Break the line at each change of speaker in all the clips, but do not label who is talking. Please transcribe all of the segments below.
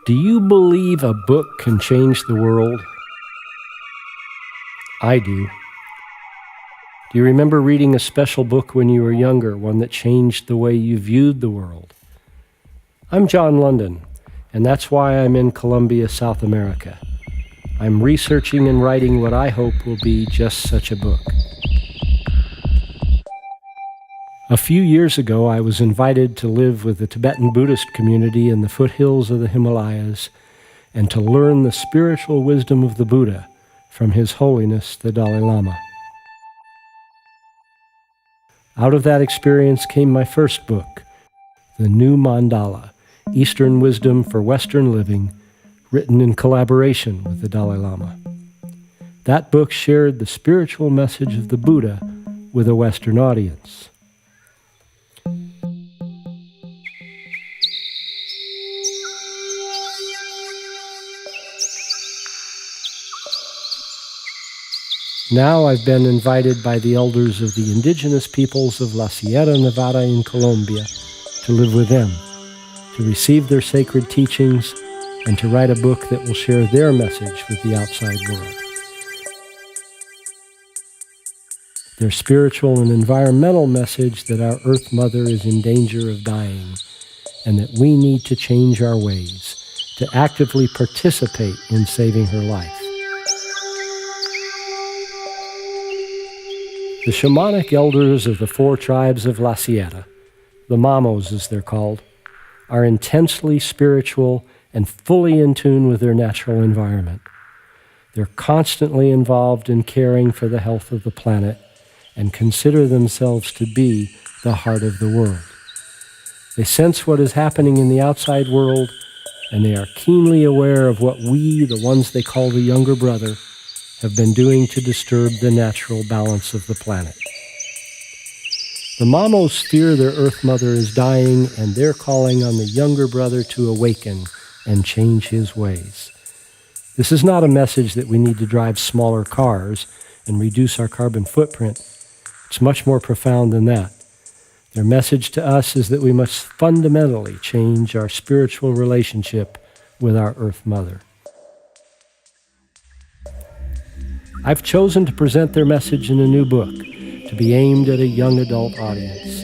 Do you believe a book can change the world? I do. Do you remember reading a special book when you were younger, one that changed the way you viewed the world? I'm John Lundin, and that's why I'm in Colombia, South America. I'm researching and writing what I hope will be just such a book. A few years ago, I was invited to live with the Tibetan Buddhist community in the foothills of the Himalayas and to learn the spiritual wisdom of the Buddha from His Holiness the Dalai Lama. Out of that experience came my first book, The New Mandala, Eastern Wisdom for Western Living, written in collaboration with the Dalai Lama. That book shared the spiritual message of the Buddha with a Western audience. Now I've been invited by the elders of the indigenous peoples of La Sierra Nevada in Colombia to live with them, to receive their sacred teachings, and to write a book that will share their message with the outside world. Their spiritual and environmental message that our Earth Mother is in danger of dying, and that we need to change our ways, to actively participate in saving her life. The shamanic elders of the 4 tribes of La Sierra, the Mamos as they're called, are intensely spiritual and fully in tune with their natural environment. They're constantly involved in caring for the health of the planet and consider themselves to be the heart of the world. They sense what is happening in the outside world, and they are keenly aware of what we, the ones they call the younger brother, have been doing to disturb the natural balance of the planet. The Mamos fear their Earth Mother is dying, and they're calling on the younger brother to awaken and change his ways. This is not a message that we need to drive smaller cars and reduce our carbon footprint. It's much more profound than that. Their message to us is that we must fundamentally change our spiritual relationship with our Earth Mother. I've chosen to present their message in a new book to be aimed at a young adult audience.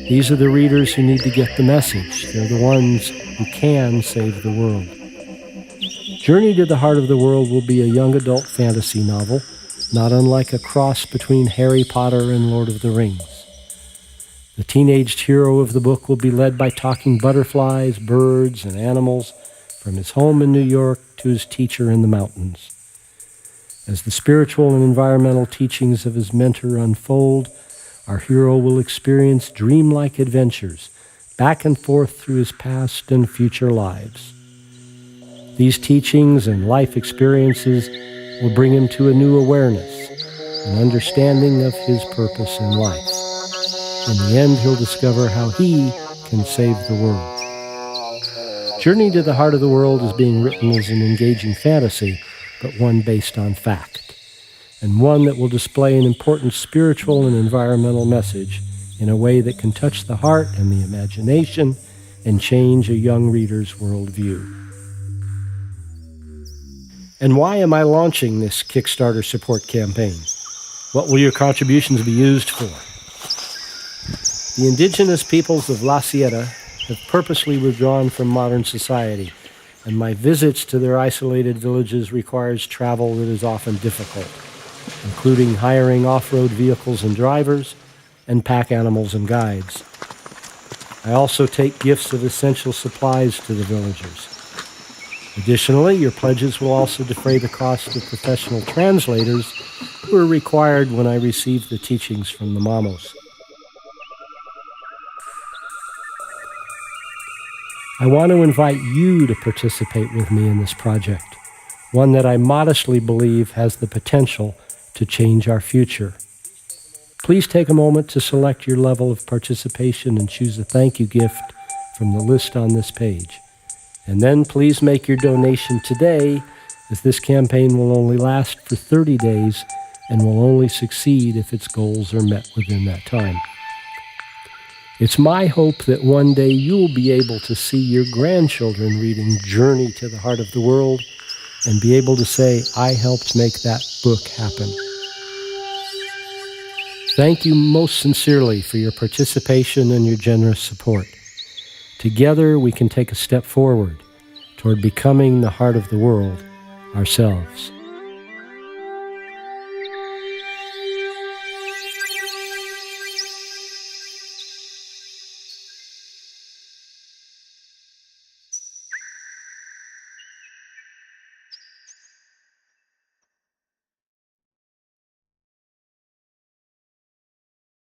These are the readers who need to get the message. They're the ones who can save the world. Journey to the Heart of the World will be a young adult fantasy novel, not unlike a cross between Harry Potter and Lord of the Rings. The teenaged hero of the book will be led by talking butterflies, birds, and animals from his home in New York to his teacher in the mountains. As the spiritual and environmental teachings of his mentor unfold, our hero will experience dreamlike adventures back and forth through his past and future lives. These teachings and life experiences will bring him to a new awareness, an understanding of his purpose in life. In the end, he'll discover how he can save the world. Journey to the Heart of the World is being written as an engaging fantasy, but one based on fact, and one that will display an important spiritual and environmental message in a way that can touch the heart and the imagination and change a young reader's worldview. And why am I launching this Kickstarter support campaign? What will your contributions be used for? The indigenous peoples of La Sierra have purposely withdrawn from modern society, and my visits to their isolated villages requires travel that is often difficult, including hiring off-road vehicles and drivers, and pack animals and guides. I also take gifts of essential supplies to the villagers. Additionally, your pledges will also defray the cost of professional translators who are required when I receive the teachings from the Mamos. I want to invite you to participate with me in this project, one that I modestly believe has the potential to change our future. Please take a moment to select your level of participation and choose a thank you gift from the list on this page. And then please make your donation today, as this campaign will only last for 30 days and will only succeed if its goals are met within that time. It's my hope that one day you'll be able to see your grandchildren reading Journey to the Heart of the World and be able to say, I helped make that book happen. Thank you most sincerely for your participation and your generous support. Together we can take a step forward toward becoming the heart of the world ourselves.